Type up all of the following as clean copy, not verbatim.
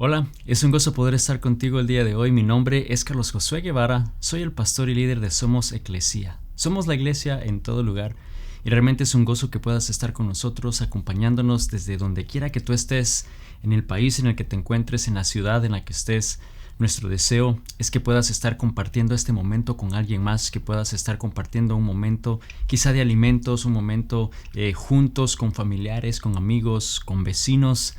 Hola, es un gozo poder estar contigo el día de hoy. Mi nombre es Carlos Josué Guevara, soy el pastor y líder de Somos Eclesia. Somos la iglesia en todo lugar y realmente es un gozo que puedas estar con nosotros, acompañándonos desde donde quiera que tú estés, en el país en el que te encuentres, en la ciudad en la que estés. Nuestro deseo es que puedas estar compartiendo este momento con alguien más, que puedas estar compartiendo un momento quizá de alimentos, un momento juntos con familiares, con amigos, con vecinos.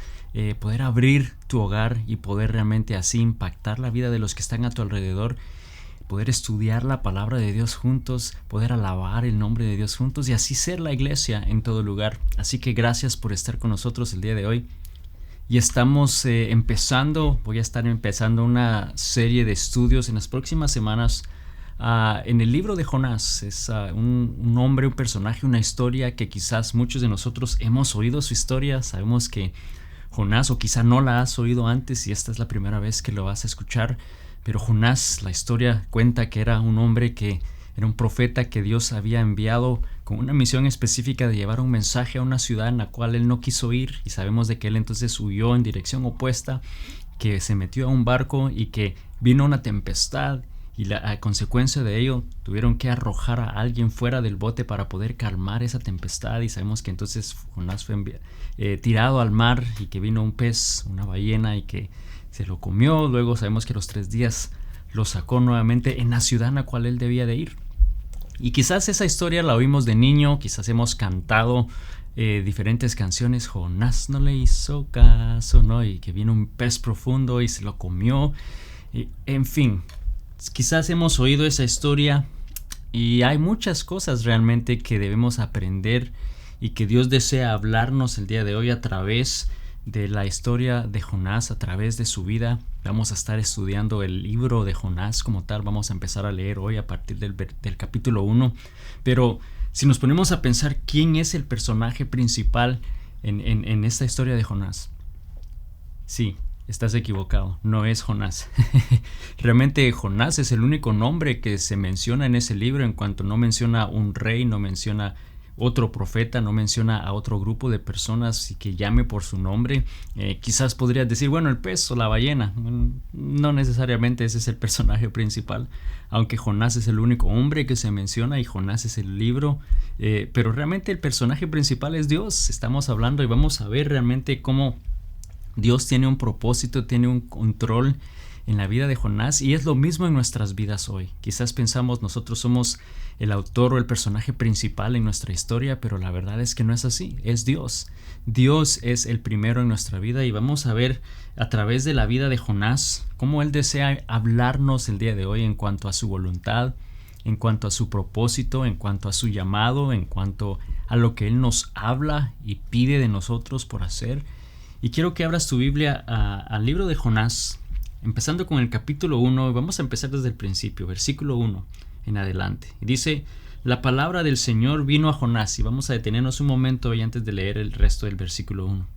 Poder abrir tu hogar y poder realmente así impactar la vida de los que están a tu alrededor, poder estudiar la palabra de Dios juntos, poder alabar el nombre de Dios juntos y así ser la iglesia en todo lugar. Así que gracias por estar con nosotros el día de hoy. Y estamos voy a estar empezando una serie de estudios en las próximas semanas en el libro de Jonás. Es un hombre, un personaje, una historia que quizás muchos de nosotros hemos oído su historia. Sabemos que Jonás, o quizá no la has oído antes y esta es la primera vez que lo vas a escuchar, pero Jonás, la historia cuenta que era un hombre que era un profeta que Dios había enviado con una misión específica de llevar un mensaje a una ciudad en la cual él no quiso ir, y sabemos de que él entonces huyó en dirección opuesta, que se metió a un barco y que vino una tempestad. Y a consecuencia de ello tuvieron que arrojar a alguien fuera del bote para poder calmar esa tempestad. Y sabemos que entonces Jonás fue tirado al mar y que vino un pez, una ballena, y que se lo comió. Luego sabemos que a los 3 días lo sacó nuevamente en la ciudad en la cual él debía de ir. Y quizás esa historia la oímos de niño, quizás hemos cantado diferentes canciones. Jonás no le hizo caso, ¿no? Y que vino un pez profundo y se lo comió. En fin, quizás hemos oído esa historia y hay muchas cosas realmente que debemos aprender y que Dios desea hablarnos el día de hoy a través de la historia de Jonás, a través de su vida. Vamos a estar estudiando el libro de Jonás como tal. Vamos a empezar a leer hoy a partir del capítulo 1. Pero si nos ponemos a pensar quién es el personaje principal en esta historia de Jonás, sí, estás equivocado, no es Jonás. Realmente Jonás es el único nombre que se menciona en ese libro, en cuanto no menciona un rey, no menciona otro profeta, no menciona a otro grupo de personas y que llame por su nombre. Quizás podrías decir, bueno, el pez o la ballena. No necesariamente ese es el personaje principal, aunque Jonás es el único hombre que se menciona y Jonás es el libro, pero realmente el personaje principal es Dios. Estamos hablando y vamos a ver realmente cómo Dios tiene un propósito, tiene un control en la vida de Jonás, y es lo mismo en nuestras vidas hoy. Quizás pensamos nosotros somos el autor o el personaje principal en nuestra historia, pero la verdad es que no es así, es Dios. Dios es el primero en nuestra vida y vamos a ver a través de la vida de Jonás cómo Él desea hablarnos el día de hoy en cuanto a su voluntad, en cuanto a su propósito, en cuanto a su llamado, en cuanto a lo que Él nos habla y pide de nosotros por hacer. Y quiero que abras tu Biblia al libro de Jonás, empezando con el capítulo 1. Vamos a empezar desde el principio, versículo 1 en adelante. Y dice: la palabra del Señor vino a Jonás. Y vamos a detenernos un momento hoy antes de leer el resto del versículo 1.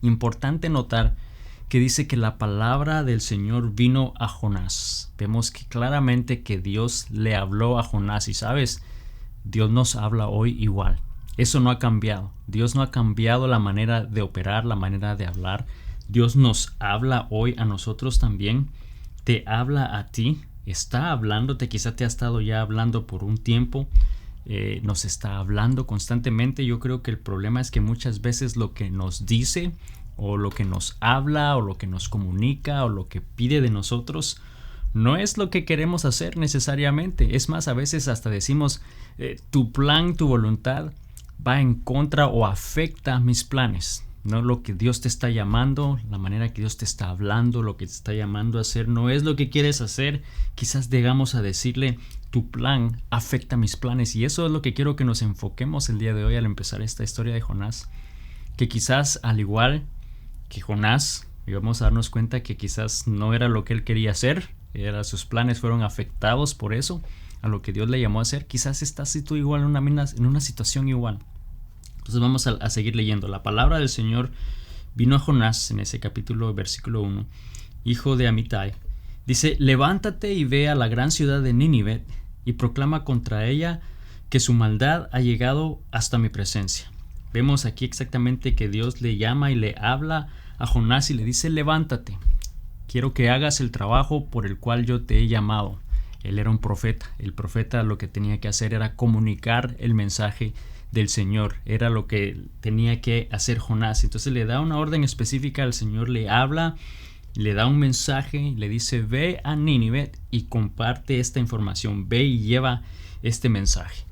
Importante notar que dice que la palabra del Señor vino a Jonás. Vemos que claramente que Dios le habló a Jonás. Y sabes, Dios nos habla hoy igual. Eso no ha cambiado. Dios no ha cambiado la manera de operar, la manera de hablar. Dios nos habla hoy a nosotros también. Te habla a ti. Está hablándote. Quizá te ha estado ya hablando por un tiempo. Nos está hablando constantemente. Yo creo que el problema es que muchas veces lo que nos dice, o lo que nos habla, o lo que nos comunica, o lo que pide de nosotros, no es lo que queremos hacer necesariamente. Es más, a veces hasta decimos, tu plan, tu voluntad va en contra o afecta mis planes. No, lo que Dios te está llamando, la manera que Dios te está hablando, lo que te está llamando a hacer, no es lo que quieres hacer. Quizás llegamos a decirle, tu plan afecta mis planes. Y eso es lo que quiero que nos enfoquemos el día de hoy al empezar esta historia de Jonás. Que quizás al igual que Jonás, vamos a darnos cuenta que quizás no era lo que él quería hacer. Sus planes fueron afectados por eso, a lo que Dios le llamó a hacer. Quizás estás tú igual en una situación igual. Entonces vamos a seguir leyendo. La palabra del Señor vino a Jonás en ese capítulo, versículo 1, hijo de Amitai. Dice: levántate y ve a la gran ciudad de Nínive y proclama contra ella que su maldad ha llegado hasta mi presencia. Vemos aquí exactamente que Dios le llama y le habla a Jonás y le dice: levántate, quiero que hagas el trabajo por el cual yo te he llamado. Él era un profeta. El profeta lo que tenía que hacer era comunicar el mensaje del Señor. Era lo que tenía que hacer Jonás. Entonces le da una orden específica al Señor, le habla, le da un mensaje y le dice: ve a Nínive y comparte esta información, ve y lleva este mensaje.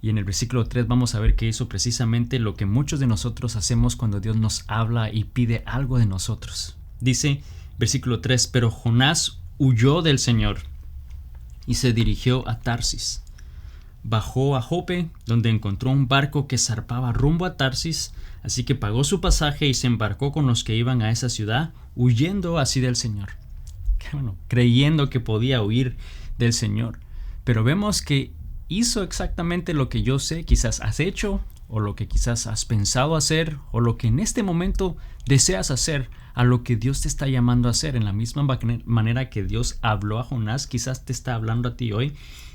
Y en el versículo 3 vamos a ver que hizo precisamente lo que muchos de nosotros hacemos cuando Dios nos habla y pide algo de nosotros. Dice, versículo 3, pero Jonás huyó del Señor y se dirigió a Tarsis. Bajó a Jope, donde encontró un barco que zarpaba rumbo a Tarsis, así que pagó su pasaje y se embarcó con los que iban a esa ciudad, huyendo así del Señor. Bueno, creyendo que podía huir del Señor. Pero vemos que hizo exactamente lo que yo sé, quizás has hecho, o lo que quizás has pensado hacer, o lo que en este momento deseas hacer, a lo que Dios te está llamando a hacer. En la misma manera que Dios habló a Jonás, quizás te está hablando a ti hoy,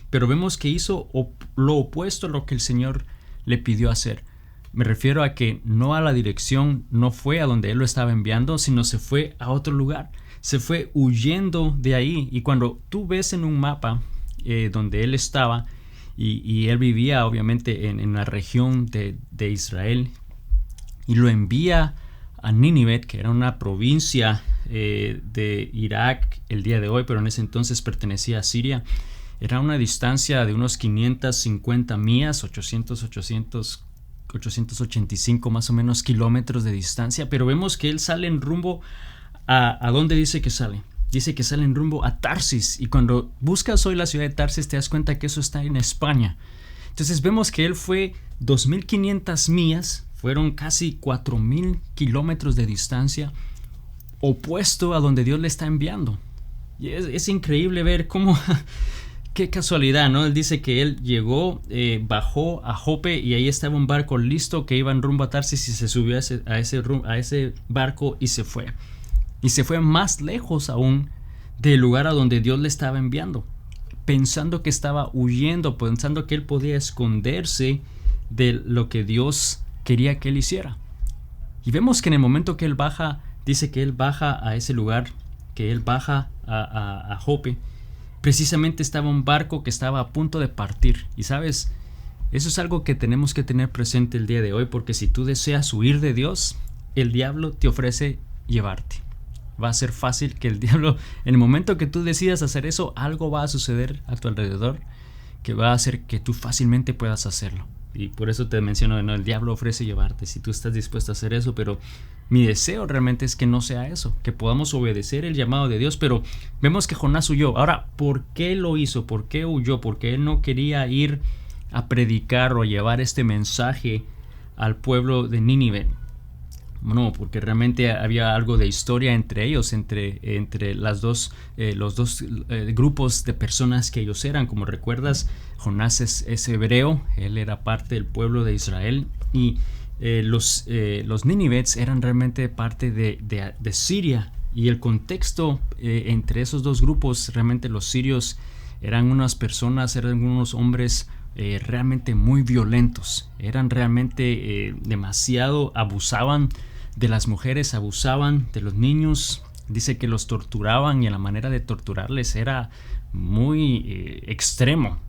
pero vemos que hizo lo opuesto a lo que el Señor le pidió hacer. Me refiero a que no a la dirección, no fue a donde Él lo estaba enviando, sino se fue a otro lugar, se fue huyendo de ahí. Y cuando tú ves en un mapa donde Él estaba, y Él vivía obviamente en la región de Israel, y lo envía a Nínive, que era una provincia de Irak el día de hoy, pero en ese entonces pertenecía a Siria. Era una distancia de unos 550 millas, 885 más o menos kilómetros de distancia, pero vemos que él sale en rumbo ¿a dónde dice que sale? Dice que sale en rumbo a Tarsis, y cuando buscas hoy la ciudad de Tarsis te das cuenta que eso está en España. Entonces vemos que él fue 2.500 millas, fueron casi 4.000 kilómetros de distancia, opuesto a donde Dios le está enviando. Y es increíble ver cómo, qué casualidad, ¿no? Él dice que él llegó, bajó a Jope y ahí estaba un barco listo que iba en rumbo a Tarsis, y se subió a ese barco y se fue. Y se fue más lejos aún del lugar a donde Dios le estaba enviando, pensando que estaba huyendo, pensando que él podía esconderse de lo que Dios quería que él hiciera. Y vemos que en el momento que él baja, dice que él baja a ese lugar, que él baja a Jope, precisamente estaba un barco que estaba a punto de partir. Y sabes, eso es algo que tenemos que tener presente el día de hoy, porque si tú deseas huir de Dios, el diablo te ofrece llevarte. Va a ser fácil que el diablo, en el momento que tú decidas hacer eso, algo va a suceder a tu alrededor que va a hacer que tú fácilmente puedas hacerlo. Y por eso te menciono, ¿no? El diablo ofrece llevarte si tú estás dispuesto a hacer eso, pero mi deseo realmente es que no sea eso, que podamos obedecer el llamado de Dios. Pero vemos que Jonás huyó. Ahora, ¿por qué lo hizo? ¿Por qué huyó? Porque él no quería ir a predicar o a llevar este mensaje al pueblo de Nínive. No, porque realmente había algo de historia entre ellos, entre los dos grupos de personas que ellos eran. Como recuerdas, Jonás es hebreo, él era parte del pueblo de Israel, y los nínives eran realmente parte de Siria. Y el contexto entre esos dos grupos, realmente los sirios eran unas personas, eran unos hombres realmente muy violentos, eran realmente demasiado, abusaban de las mujeres, abusaban de los niños. Dice que los torturaban, y la manera de torturarles era muy extremo.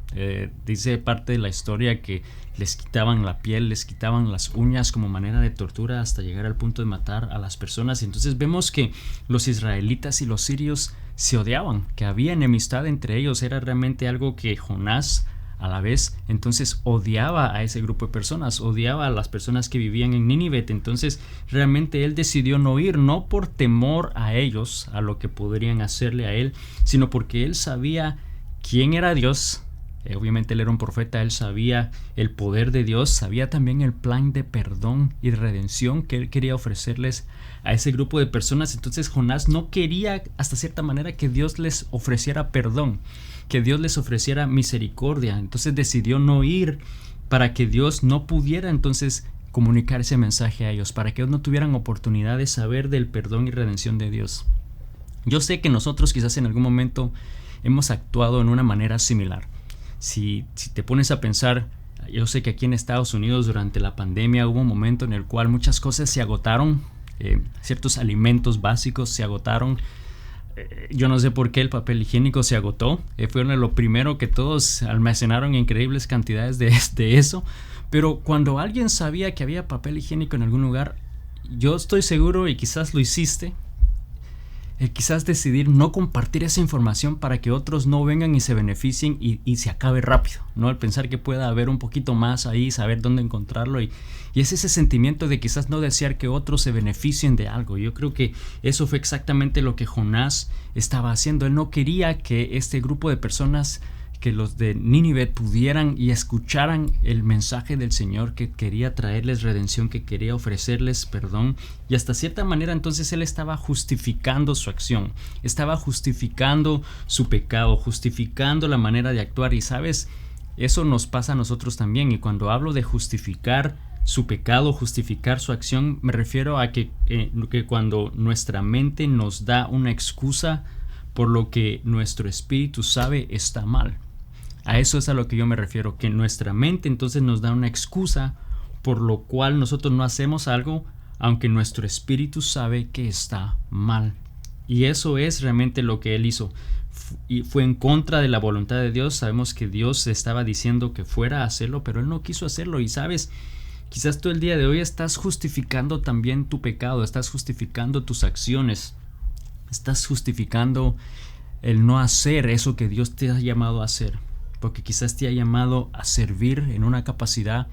Dice parte de la historia que les quitaban la piel, les quitaban las uñas como manera de tortura, hasta llegar al punto de matar a las personas. Y entonces vemos que los israelitas y los sirios se odiaban, que había enemistad entre ellos. Era realmente algo que Jonás a la vez entonces odiaba a ese grupo de personas, odiaba a las personas que vivían en Nínive. Entonces realmente él decidió no ir, no por temor a ellos, a lo que podrían hacerle a él, sino porque él sabía quién era Dios. Obviamente él era un profeta, él sabía el poder de Dios, sabía también el plan de perdón y de redención que él quería ofrecerles a ese grupo de personas. Entonces Jonás no quería, hasta cierta manera, que Dios les ofreciera perdón, que Dios les ofreciera misericordia. Entonces decidió no ir, para que Dios no pudiera entonces comunicar ese mensaje a ellos, para que ellos no tuvieran oportunidad de saber del perdón y redención de Dios. Yo sé que nosotros quizás en algún momento hemos actuado en una manera similar. Si te pones a pensar, yo sé que aquí en Estados Unidos durante la pandemia hubo un momento en el cual muchas cosas se agotaron. ciertos alimentos básicos se agotaron. Yo no sé por qué el papel higiénico se agotó. Fue lo primero que todos almacenaron increíbles cantidades de eso. Pero cuando alguien sabía que había papel higiénico en algún lugar, yo estoy seguro, y quizás lo hiciste, quizás decidir no compartir esa información para que otros no vengan y se beneficien y se acabe rápido, ¿no? Al pensar que pueda haber un poquito más ahí, saber dónde encontrarlo, y es ese sentimiento de quizás no desear que otros se beneficien de algo. Yo creo que eso fue exactamente lo que Jonás estaba haciendo. Él no quería que este grupo de personas, que los de Nínive, pudieran y escucharan el mensaje del Señor, que quería traerles redención, que quería ofrecerles perdón. Y hasta cierta manera entonces él estaba justificando su acción, estaba justificando su pecado, justificando la manera de actuar. Y sabes, eso nos pasa a nosotros también. Y cuando hablo de justificar su pecado, justificar su acción, me refiero a que cuando nuestra mente nos da una excusa por lo que nuestro espíritu sabe está mal. A eso es a lo que yo me refiero, que nuestra mente entonces nos da una excusa por lo cual nosotros no hacemos algo, aunque nuestro espíritu sabe que está mal. Y eso es realmente lo que él hizo. Y fue en contra de la voluntad de Dios. Sabemos que Dios estaba diciendo que fuera a hacerlo, pero él no quiso hacerlo. Y sabes, quizás tú el día de hoy estás justificando también tu pecado, estás justificando tus acciones, estás justificando el no hacer eso que Dios te ha llamado a hacer. Porque quizás te ha llamado a servir en una capacidad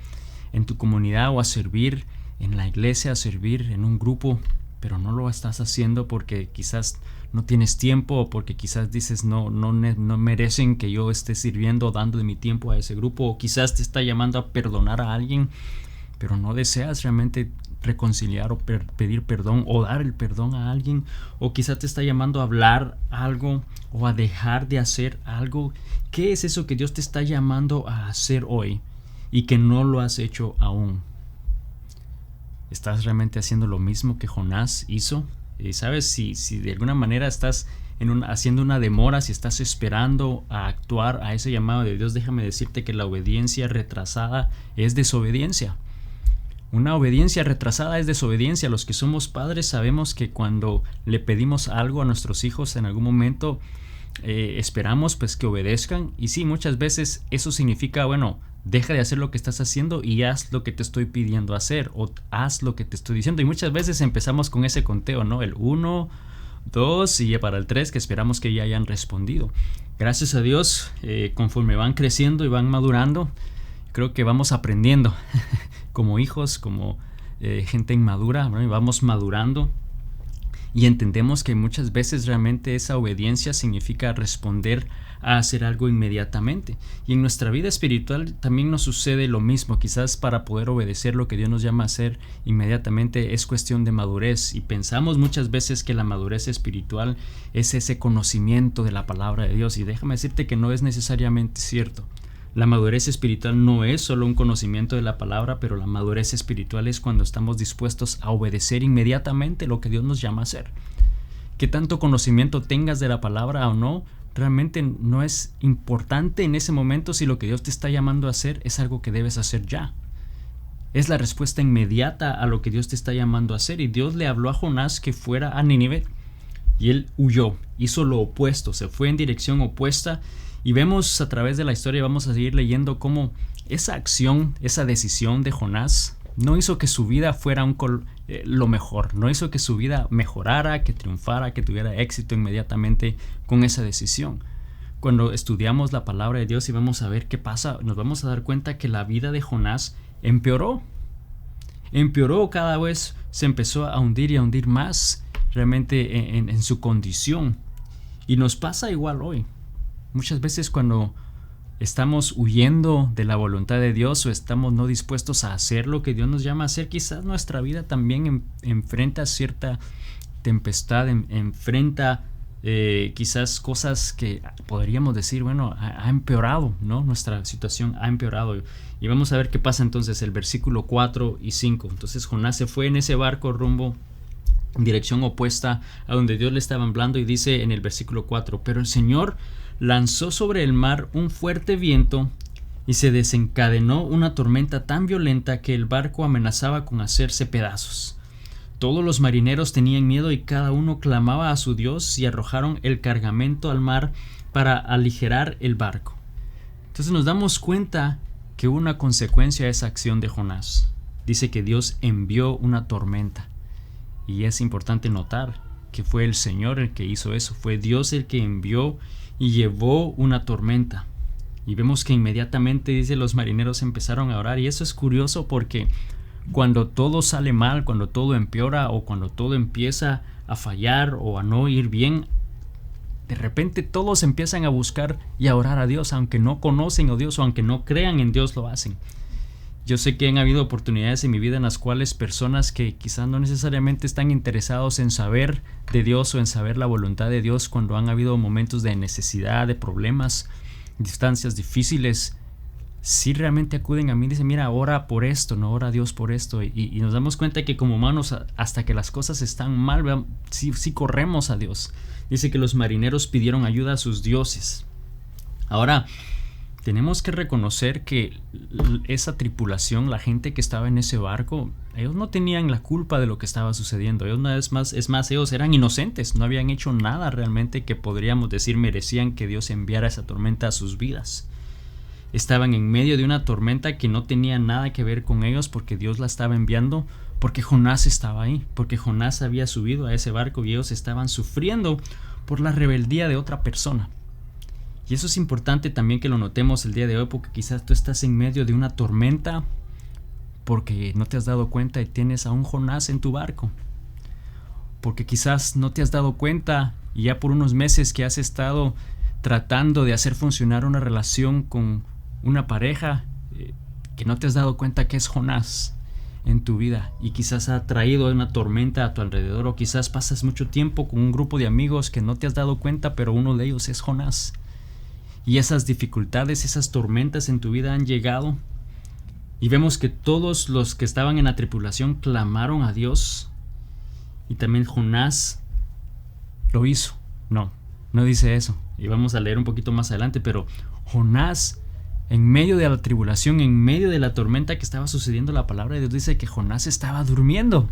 en tu comunidad, o a servir en la iglesia, a servir en un grupo, pero no lo estás haciendo porque quizás no tienes tiempo, o porque quizás dices no merecen que yo esté sirviendo, dando de mi tiempo a ese grupo, o quizás te está llamando a perdonar a alguien, pero no deseas realmente reconciliar o pedir perdón o dar el perdón a alguien, o quizás te está llamando a hablar algo o a dejar de hacer algo. ¿Qué es eso que Dios te está llamando a hacer hoy y que no lo has hecho aún? ¿Estás realmente haciendo lo mismo que Jonás hizo? Y sabes, si de alguna manera estás haciendo una demora, si estás esperando a actuar a ese llamado de Dios, déjame decirte que la obediencia retrasada es desobediencia. Una obediencia retrasada es desobediencia. Los que somos padres sabemos que cuando le pedimos algo a nuestros hijos en algún momento, esperamos pues que obedezcan. Y sí, muchas veces eso significa, bueno, deja de hacer lo que estás haciendo y haz lo que te estoy pidiendo hacer, o haz lo que te estoy diciendo. Y muchas veces empezamos con ese conteo, ¿no? El 1, 2 y para el 3, que esperamos que ya hayan respondido. Gracias a Dios, conforme van creciendo y van madurando, creo que vamos aprendiendo como hijos, como gente inmadura, ¿no? Y vamos madurando y entendemos que muchas veces realmente esa obediencia significa responder a hacer algo inmediatamente. Y en nuestra vida espiritual también nos sucede lo mismo. Quizás para poder obedecer lo que Dios nos llama a hacer inmediatamente es cuestión de madurez, y pensamos muchas veces que la madurez espiritual es ese conocimiento de la palabra de Dios, y déjame decirte que no es necesariamente cierto. La madurez espiritual no es solo un conocimiento de la palabra, pero la madurez espiritual es cuando estamos dispuestos a obedecer inmediatamente lo que Dios nos llama a hacer. Que tanto conocimiento tengas de la palabra o no, realmente no es importante en ese momento si lo que Dios te está llamando a hacer es algo que debes hacer ya. Es la respuesta inmediata a lo que Dios te está llamando a hacer. Y Dios le habló a Jonás que fuera a Nínive y él huyó, hizo lo opuesto, se fue en dirección opuesta. Y vemos a través de la historia, vamos a seguir leyendo cómo esa acción, esa decisión de Jonás no hizo que su vida fuera lo mejor, no hizo que su vida mejorara, que triunfara, que tuviera éxito inmediatamente con esa decisión. Cuando estudiamos la palabra de Dios y vamos a ver qué pasa, nos vamos a dar cuenta que la vida de Jonás empeoró cada vez, se empezó a hundir y a hundir más realmente en su condición. Y nos pasa igual hoy. Muchas veces cuando estamos huyendo de la voluntad de Dios o estamos no dispuestos a hacer lo que Dios nos llama a hacer, quizás nuestra vida también enfrenta cierta tempestad, enfrenta quizás cosas que podríamos decir, bueno, ha empeorado, ¿no? Nuestra situación ha empeorado. Y vamos a ver qué pasa entonces, el versículo 4 y 5. Entonces Jonás se fue en ese barco rumbo en dirección opuesta a donde Dios le estaba hablando, y dice en el versículo 4: pero el Señor lanzó sobre el mar un fuerte viento y se desencadenó una tormenta tan violenta que el barco amenazaba con hacerse pedazos. Todos los marineros tenían miedo y cada uno clamaba a su Dios y arrojaron el cargamento al mar para aligerar el barco. Entonces nos damos cuenta que hubo una consecuencia a esa acción de Jonás. Dice que Dios envió una tormenta. Y es importante notar que fue el Señor el que hizo eso. Fue Dios el que envió y llevó una tormenta. Y vemos que inmediatamente, dice, los marineros empezaron a orar. Y eso es curioso porque cuando todo sale mal, cuando todo empeora o cuando todo empieza a fallar o a no ir bien, de repente todos empiezan a buscar y a orar a Dios, aunque no conocen a Dios o aunque no crean en Dios lo hacen. Yo sé que han habido oportunidades en mi vida en las cuales personas que quizás no necesariamente están interesados en saber de Dios o en saber la voluntad de Dios, cuando han habido momentos de necesidad, de problemas, distancias difíciles, sí realmente acuden a mí y dicen, mira, ora por esto, no ora a Dios por esto. Y nos damos cuenta que como humanos, hasta que las cosas están mal, sí corremos a Dios. Dice que los marineros pidieron ayuda a sus dioses. Ahora, tenemos que reconocer que esa tripulación, la gente que estaba en ese barco, ellos no tenían la culpa de lo que estaba sucediendo. Ellos es más, ellos eran inocentes, no habían hecho nada realmente que podríamos decir merecían que Dios enviara esa tormenta a sus vidas. Estaban en medio de una tormenta que no tenía nada que ver con ellos, porque Dios la estaba enviando, porque Jonás estaba ahí, porque Jonás había subido a ese barco y ellos estaban sufriendo por la rebeldía de otra persona. Y eso es importante también que lo notemos el día de hoy, porque quizás tú estás en medio de una tormenta porque no te has dado cuenta y tienes a un Jonás en tu barco. Porque quizás no te has dado cuenta y ya por unos meses que has estado tratando de hacer funcionar una relación con una pareja, que no te has dado cuenta que es Jonás en tu vida y quizás ha traído una tormenta a tu alrededor, o quizás pasas mucho tiempo con un grupo de amigos que no te has dado cuenta, pero uno de ellos es Jonás. Y esas dificultades, esas tormentas en tu vida han llegado y vemos que todos los que estaban en la tripulación clamaron a Dios, y también Jonás lo hizo. No dice eso, y vamos a leer un poquito más adelante, pero Jonás, en medio de la tribulación, en medio de la tormenta que estaba sucediendo, la palabra de Dios dice que Jonás estaba durmiendo.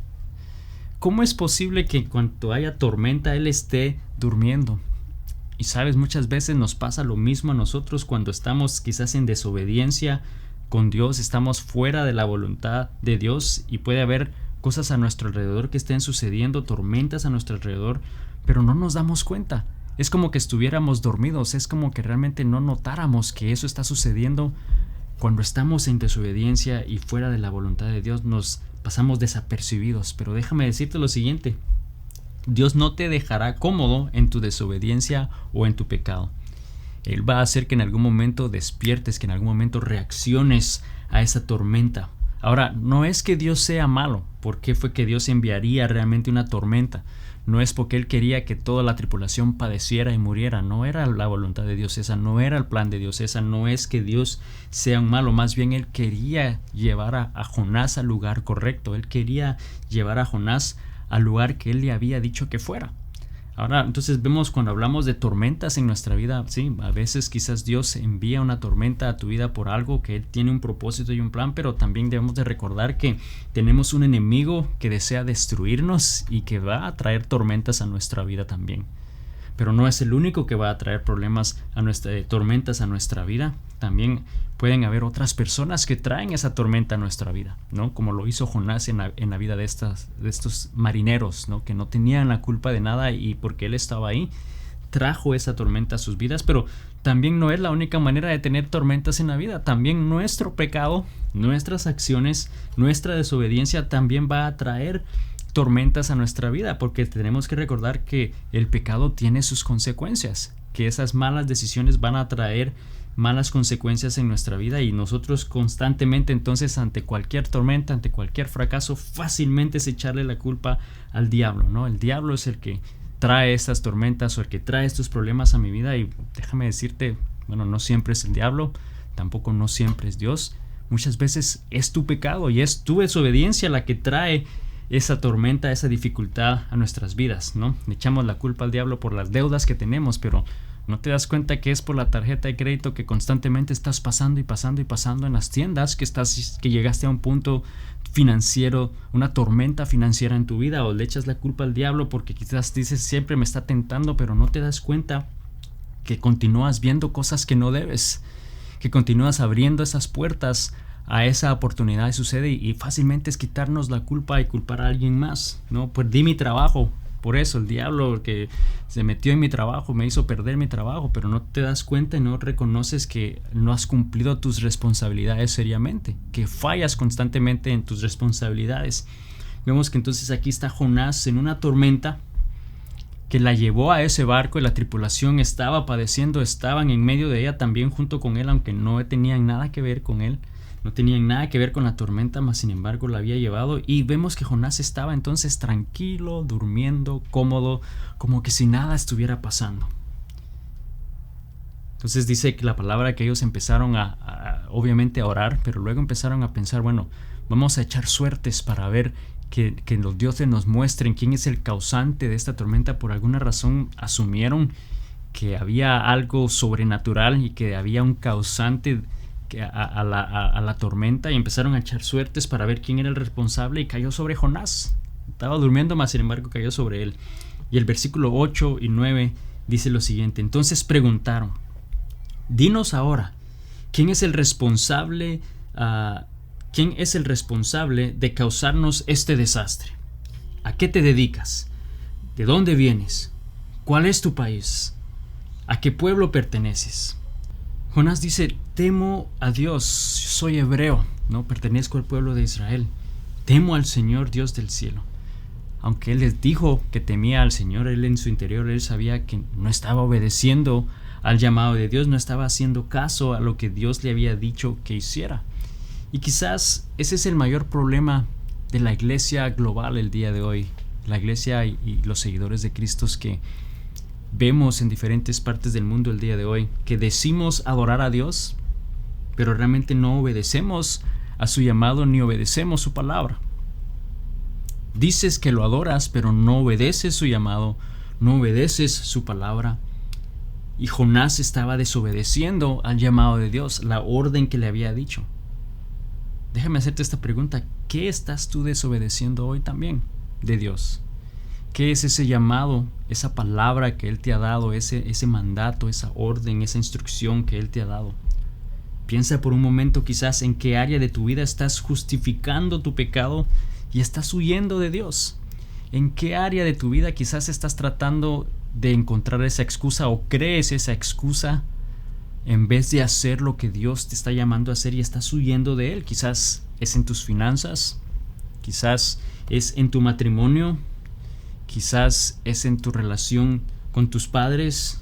¿Cómo es posible que cuando haya tormenta él esté durmiendo? Y sabes, muchas veces nos pasa lo mismo a nosotros cuando estamos quizás en desobediencia con Dios, estamos fuera de la voluntad de Dios y puede haber cosas a nuestro alrededor que estén sucediendo, tormentas a nuestro alrededor, pero no nos damos cuenta. Es como que estuviéramos dormidos, es como que realmente no notáramos que eso está sucediendo. Cuando estamos en desobediencia y fuera de la voluntad de Dios, nos pasamos desapercibidos. Pero déjame decirte lo siguiente: Dios no te dejará cómodo en tu desobediencia o en tu pecado. Él va a hacer que en algún momento despiertes, que en algún momento reacciones a esa tormenta. Ahora, no es que Dios sea malo. ¿Por qué fue que Dios enviaría realmente una tormenta? No es porque Él quería que toda la tripulación padeciera y muriera. No era la voluntad de Dios esa, no era el plan de Dios esa. No es que Dios sea un malo, más bien Él quería llevar a Jonás al lugar correcto. Él quería llevar a Jonás al lugar que Él le había dicho que fuera. Ahora, entonces vemos cuando hablamos de tormentas en nuestra vida, sí, a veces quizás Dios envía una tormenta a tu vida por algo, que Él tiene un propósito y un plan, pero también debemos de recordar que tenemos un enemigo que desea destruirnos y que va a traer tormentas a nuestra vida también. Pero no es el único que va a traer tormentas a nuestra vida. También pueden haber otras personas que traen esa tormenta a nuestra vida, ¿no? Como lo hizo Jonás en la vida de estos marineros, ¿no? Que no tenían la culpa de nada, y porque él estaba ahí, trajo esa tormenta a sus vidas. Pero también no es la única manera de tener tormentas en la vida. También nuestro pecado, nuestras acciones, nuestra desobediencia también va a traer tormentas a nuestra vida, porque tenemos que recordar que el pecado tiene sus consecuencias, que esas malas decisiones van a traer malas consecuencias en nuestra vida, y nosotros constantemente, entonces, ante cualquier tormenta, ante cualquier fracaso, fácilmente es echarle la culpa al diablo, ¿no? El diablo es el que trae estas tormentas o el que trae estos problemas a mi vida. Y déjame decirte, bueno, no siempre es el diablo, tampoco no siempre es Dios. Muchas veces es tu pecado y es tu desobediencia la que trae esa tormenta, esa dificultad a nuestras vidas, ¿no? Le echamos la culpa al diablo por las deudas que tenemos, pero no te das cuenta que es por la tarjeta de crédito que constantemente estás pasando y pasando y pasando en las tiendas, que llegaste a un punto financiero, una tormenta financiera en tu vida, o le echas la culpa al diablo porque quizás dices siempre me está tentando, pero no te das cuenta que continúas viendo cosas que no debes, que continúas abriendo esas puertas a esa oportunidad de suceder, y fácilmente es quitarnos la culpa y culpar a alguien más, ¿no? Perdí mi trabajo, por eso el diablo que se metió en mi trabajo me hizo perder mi trabajo, pero no te das cuenta y no reconoces que no has cumplido tus responsabilidades seriamente, que fallas constantemente en tus responsabilidades. Vemos que entonces aquí está Jonás en una tormenta que la llevó a ese barco, y la tripulación estaba padeciendo, estaban en medio de ella también junto con él, aunque no tenían nada que ver con él, no tenían nada que ver con la tormenta, mas sin embargo la había llevado. Y vemos que Jonás estaba entonces tranquilo, durmiendo, cómodo, como que si nada estuviera pasando. Entonces dice que la palabra que ellos empezaron obviamente a orar, pero luego empezaron a pensar, bueno, vamos a echar suertes para ver que los dioses nos muestren quién es el causante de esta tormenta. Por alguna razón asumieron que había algo sobrenatural y que había un causante a la tormenta, y empezaron a echar suertes para ver quién era el responsable, y cayó sobre Jonás. Estaba durmiendo, mas sin embargo cayó sobre él. Y el versículo 8 y 9 dice lo siguiente: entonces preguntaron, dinos ahora, ¿quién es el responsable de causarnos este desastre? ¿A qué te dedicas? ¿De dónde vienes? ¿Cuál es tu país? ¿A qué pueblo perteneces? Jonás dice, temo a Dios, soy hebreo, no pertenezco al pueblo de Israel. Temo al Señor Dios del cielo. Aunque él les dijo que temía al Señor, él en su interior, él sabía que no estaba obedeciendo al llamado de Dios, no estaba haciendo caso a lo que Dios le había dicho que hiciera. Y quizás ese es el mayor problema de la iglesia global el día de hoy, la iglesia y los seguidores de Cristo que vemos en diferentes partes del mundo el día de hoy, que decimos adorar a Dios, pero realmente no obedecemos a su llamado ni obedecemos su palabra. Dices que lo adoras, pero no obedeces su llamado, no obedeces su palabra. Y Jonás estaba desobedeciendo al llamado de Dios, la orden que le había dicho. Déjame hacerte esta pregunta: ¿qué estás tú desobedeciendo hoy también de Dios? ¿Qué es ese llamado, esa palabra que Él te ha dado, ese mandato, esa orden, esa instrucción que Él te ha dado? Piensa por un momento quizás en qué área de tu vida estás justificando tu pecado y estás huyendo de Dios. ¿En qué área de tu vida quizás estás tratando de encontrar esa excusa o crees esa excusa en vez de hacer lo que Dios te está llamando a hacer y estás huyendo de Él? Quizás es en tus finanzas, quizás es en tu matrimonio, quizás es en tu relación con tus padres,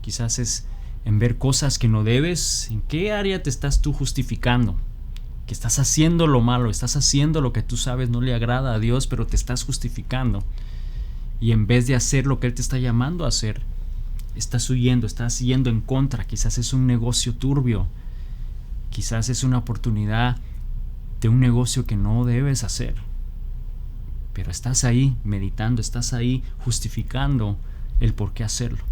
quizás es en ver cosas que no debes. ¿En qué área te estás tú justificando? Que estás haciendo lo malo, estás haciendo lo que tú sabes no le agrada a Dios, pero te estás justificando. Y en vez de hacer lo que Él te está llamando a hacer, estás huyendo, estás yendo en contra. Quizás es un negocio turbio, quizás es una oportunidad de un negocio que no debes hacer. Pero estás ahí meditando, estás ahí justificando el por qué hacerlo.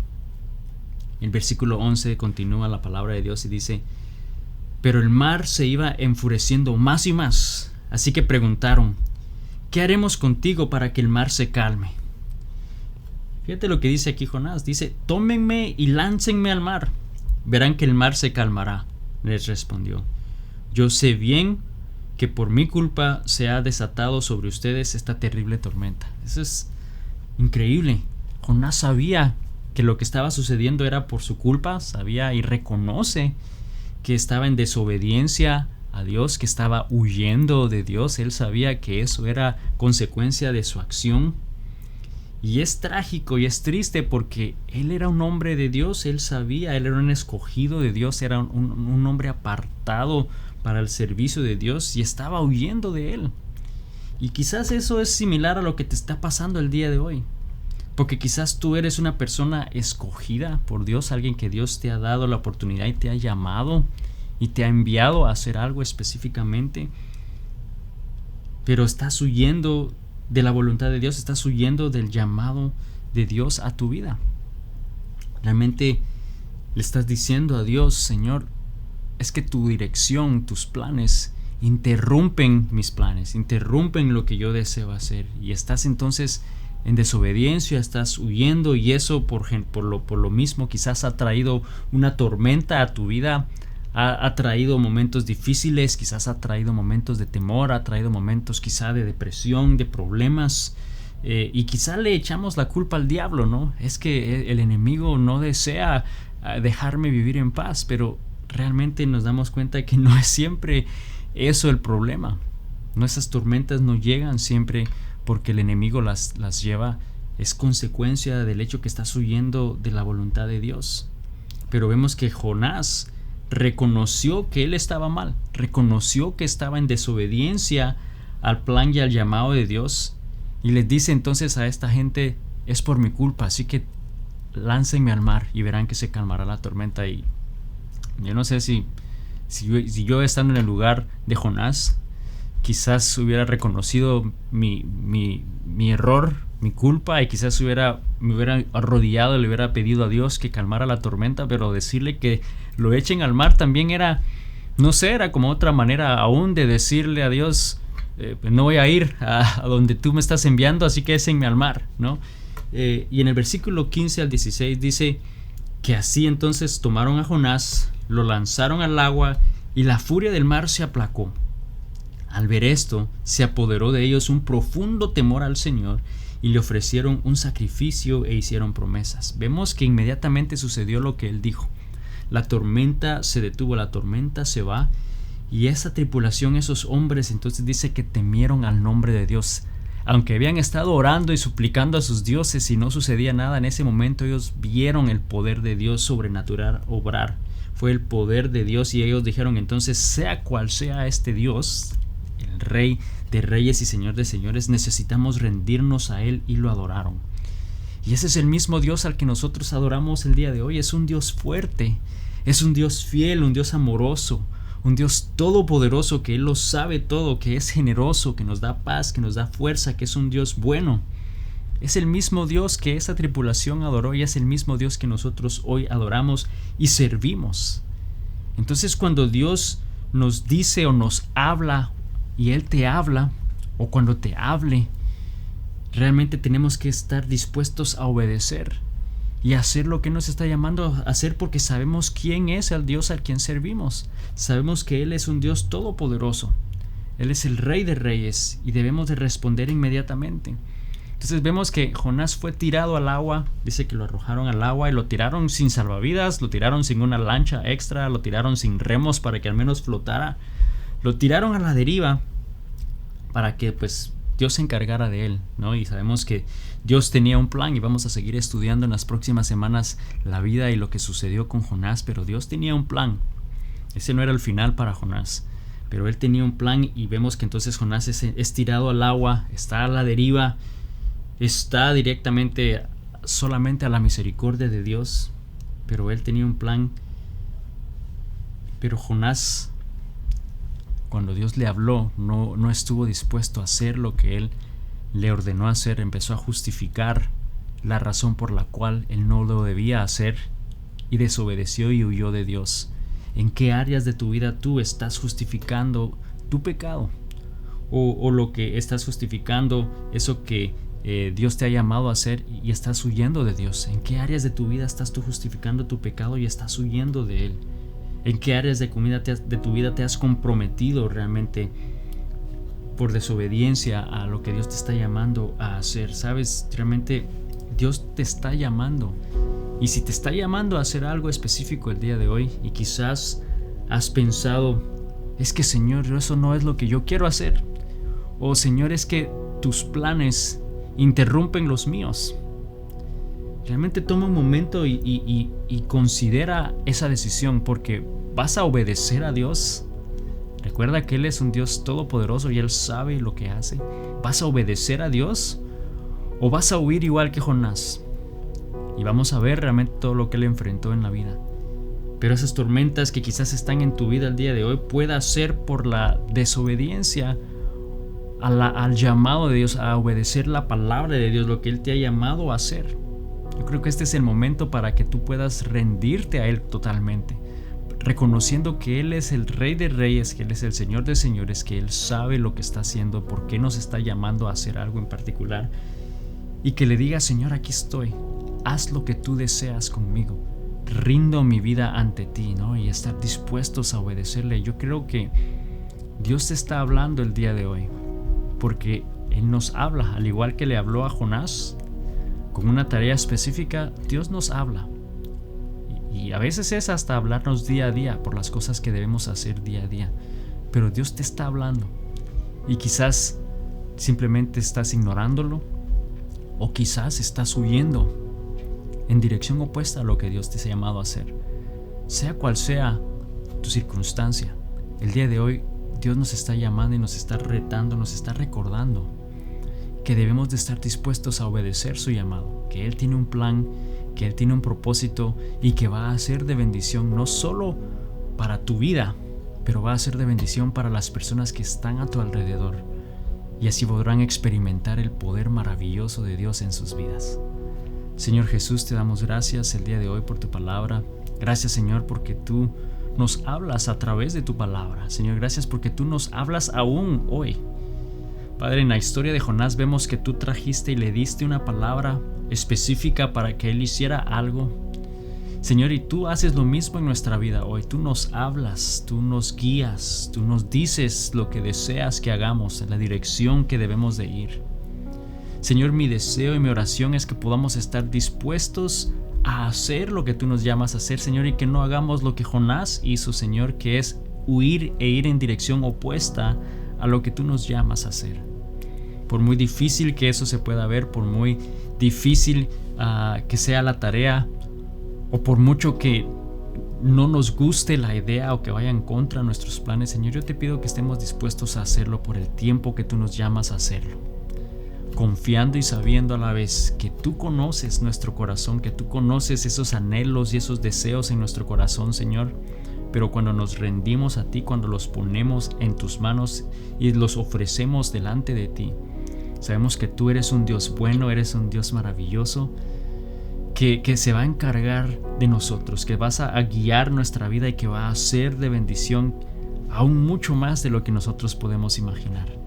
El versículo 11 continúa la palabra de Dios y dice: pero el mar se iba enfureciendo más y más, así que preguntaron, ¿qué haremos contigo para que el mar se calme? Fíjate lo que dice aquí Jonás, dice, tómenme y láncenme al mar, verán que el mar se calmará. Les respondió, yo sé bien que por mi culpa se ha desatado sobre ustedes esta terrible tormenta. Eso es increíble. Jonás sabía que lo que estaba sucediendo era por su culpa, sabía y reconoce que estaba en desobediencia a Dios, que estaba huyendo de Dios. Él sabía que eso era consecuencia de su acción. Y es trágico y es triste porque él era un hombre de Dios, él sabía, él era un escogido de Dios, era un hombre apartado para el servicio de Dios y estaba huyendo de Él. Y quizás eso es similar a lo que te está pasando el día de hoy, porque quizás tú eres una persona escogida por Dios, alguien que Dios te ha dado la oportunidad y te ha llamado y te ha enviado a hacer algo específicamente, pero estás huyendo de la voluntad de Dios, estás huyendo del llamado de Dios a tu vida. Realmente le estás diciendo a Dios, Señor, es que tu dirección, tus planes interrumpen mis planes, interrumpen lo que yo deseo hacer, y estás entonces en desobediencia, estás huyendo, y eso por lo mismo quizás ha traído una tormenta a tu vida, ha traído momentos difíciles, quizás ha traído momentos de temor, ha traído momentos quizá de depresión, de problemas, y quizá le echamos la culpa al diablo, ¿no? Es que el enemigo no desea dejarme vivir en paz, pero realmente nos damos cuenta que no es siempre eso el problema. Nuestras tormentas no llegan siempre porque el enemigo las lleva, es consecuencia del hecho que estás huyendo de la voluntad de Dios. Pero vemos que Jonás reconoció que él estaba mal, reconoció que estaba en desobediencia al plan y al llamado de Dios, y les dice entonces a esta gente: es por mi culpa, así que láncenme al mar y verán que se calmará la tormenta. Y yo no sé si yo estando en el lugar de Jonás, quizás hubiera reconocido mi error, mi culpa, y quizás me hubiera arrodillado y le hubiera pedido a Dios que calmara la tormenta, pero decirle que lo echen al mar también era, no sé, era como otra manera aún de decirle a Dios: no voy a ir a donde tú me estás enviando, así que échenme al mar, ¿no? Y en el versículo 15 al 16 dice que así entonces tomaron a Jonás, lo lanzaron al agua, y la furia del mar se aplacó. Al ver esto, se apoderó de ellos un profundo temor al Señor, y le ofrecieron un sacrificio e hicieron promesas. Vemos que inmediatamente sucedió lo que él dijo. La tormenta se detuvo, la tormenta se va, y esa tripulación, esos hombres, entonces dice que temieron al nombre de Dios. Aunque habían estado orando y suplicando a sus dioses y no sucedía nada, en ese momento ellos vieron el poder de Dios sobrenatural obrar. Fue el poder de Dios, y ellos dijeron entonces: sea cual sea este Dios, el Rey de reyes y Señor de señores, necesitamos rendirnos a Él, y lo adoraron. Y ese es el mismo Dios al que nosotros adoramos el día de hoy. Es un Dios fuerte, es un Dios fiel, un Dios amoroso, un Dios todopoderoso, que Él lo sabe todo, que es generoso, que nos da paz, que nos da fuerza, que es un Dios bueno. Es el mismo Dios que esa tripulación adoró, y es el mismo Dios que nosotros hoy adoramos y servimos. Entonces, cuando Dios nos dice o nos habla, y Él te habla, o cuando te hable, realmente tenemos que estar dispuestos a obedecer y hacer lo que nos está llamando a hacer, porque sabemos quién es el Dios al quien servimos. Sabemos que Él es un Dios todopoderoso. Él es el Rey de reyes, y debemos de responder inmediatamente. Entonces vemos que Jonás fue tirado al agua. Dice que lo arrojaron al agua, y lo tiraron sin salvavidas, lo tiraron sin una lancha extra, lo tiraron sin remos para que al menos flotara. Lo tiraron a la deriva para que pues Dios se encargara de él, ¿no? Y sabemos que Dios tenía un plan, y vamos a seguir estudiando en las próximas semanas la vida y lo que sucedió con Jonás, pero Dios tenía un plan. Ese no era el final para Jonás, pero él tenía un plan, y vemos que entonces Jonás es tirado al agua, está a la deriva, está directamente solamente a la misericordia de Dios, pero él tenía un plan. Pero Jonás, cuando Dios le habló, no estuvo dispuesto a hacer lo que Él le ordenó hacer. Empezó a justificar la razón por la cual Él no lo debía hacer, y desobedeció y huyó de Dios. ¿En qué áreas de tu vida tú estás justificando tu pecado? O lo que estás justificando, eso que Dios te ha llamado a hacer, y estás huyendo de Dios. ¿En qué áreas de tu vida estás tú justificando tu pecado y estás huyendo de Él? ¿En qué áreas de tu vida te has comprometido realmente por desobediencia a lo que Dios te está llamando a hacer? Sabes, realmente Dios te está llamando, y si te está llamando a hacer algo específico el día de hoy, y quizás has pensado: es que Señor, eso no es lo que yo quiero hacer, o Señor, es que tus planes interrumpen los míos. Realmente toma un momento y considera esa decisión, porque vas a obedecer a Dios. Recuerda que Él es un Dios todopoderoso y Él sabe lo que hace. ¿Vas a obedecer a Dios o vas a huir igual que Jonás? Y vamos a ver realmente todo lo que Él enfrentó en la vida. Pero esas tormentas que quizás están en tu vida el día de hoy, pueda ser por la desobediencia al llamado de Dios, a obedecer la palabra de Dios, lo que Él te ha llamado a hacer. Yo creo que este es el momento para que tú puedas rendirte a Él totalmente, reconociendo que Él es el Rey de Reyes, que Él es el Señor de Señores, que Él sabe lo que está haciendo, por qué nos está llamando a hacer algo en particular, y que le diga: Señor, aquí estoy, haz lo que tú deseas conmigo, rindo mi vida ante ti, ¿no? Y estar dispuestos a obedecerle. Yo creo que Dios te está hablando el día de hoy, porque Él nos habla, al igual que le habló a Jonás con una tarea específica. Dios nos habla, y a veces es hasta hablarnos día a día por las cosas que debemos hacer día a día. Pero Dios te está hablando, y quizás simplemente estás ignorándolo, o quizás estás huyendo en dirección opuesta a lo que Dios te ha llamado a hacer. Sea cual sea tu circunstancia, el día de hoy Dios nos está llamando y nos está retando, nos está recordando que debemos de estar dispuestos a obedecer su llamado, que Él tiene un plan, que Él tiene un propósito, y que va a ser de bendición no solo para tu vida, pero va a ser de bendición para las personas que están a tu alrededor, y así podrán experimentar el poder maravilloso de Dios en sus vidas. Señor Jesús, te damos gracias el día de hoy por tu palabra. Gracias, Señor, porque tú nos hablas a través de tu palabra. Señor, gracias porque tú nos hablas aún hoy. Padre, en la historia de Jonás vemos que tú trajiste y le diste una palabra específica para que él hiciera algo. Señor, y tú haces lo mismo en nuestra vida hoy. Tú nos hablas, tú nos guías, tú nos dices lo que deseas que hagamos, en la dirección que debemos de ir. Señor, mi deseo y mi oración es que podamos estar dispuestos a hacer lo que tú nos llamas a hacer, Señor, y que no hagamos lo que Jonás hizo, Señor, que es huir e ir en dirección opuesta a lo que tú nos llamas a hacer. Por muy difícil que eso se pueda ver, por muy difícil que sea la tarea, o por mucho que no nos guste la idea o que vaya en contra de nuestros planes, Señor, yo te pido que estemos dispuestos a hacerlo por el tiempo que tú nos llamas a hacerlo, confiando y sabiendo a la vez que tú conoces nuestro corazón, que tú conoces esos anhelos y esos deseos en nuestro corazón, Señor. Pero cuando nos rendimos a ti, cuando los ponemos en tus manos y los ofrecemos delante de ti, sabemos que tú eres un Dios bueno, eres un Dios maravilloso, que se va a encargar de nosotros, que vas a guiar nuestra vida y que va a ser de bendición aún mucho más de lo que nosotros podemos imaginar.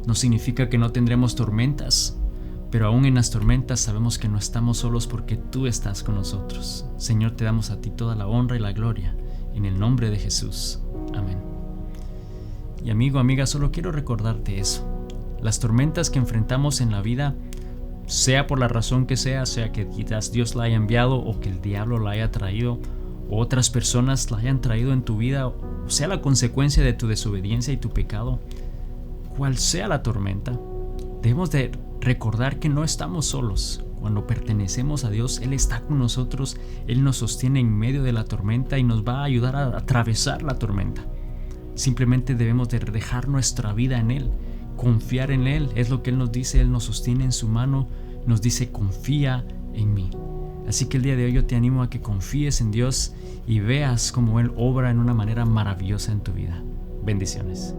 No significa que no tendremos tormentas, pero aún en las tormentas sabemos que no estamos solos porque tú estás con nosotros. Señor, te damos a ti toda la honra y la gloria, en el nombre de Jesús. Amén. Y amigo, amiga, solo quiero recordarte eso. Las tormentas que enfrentamos en la vida, sea por la razón que sea que quizás Dios la haya enviado o que el diablo la haya traído, o otras personas la hayan traído en tu vida, o sea la consecuencia de tu desobediencia y tu pecado, cual sea la tormenta, debemos de recordar que no estamos solos. Cuando pertenecemos a Dios, Él está con nosotros, Él nos sostiene en medio de la tormenta y nos va a ayudar a atravesar la tormenta. Simplemente debemos de dejar nuestra vida en Él, confiar en Él. Es lo que Él nos dice, Él nos sostiene en su mano, nos dice: confía en mí. Así que el día de hoy yo te animo a que confíes en Dios y veas cómo Él obra en una manera maravillosa en tu vida. Bendiciones.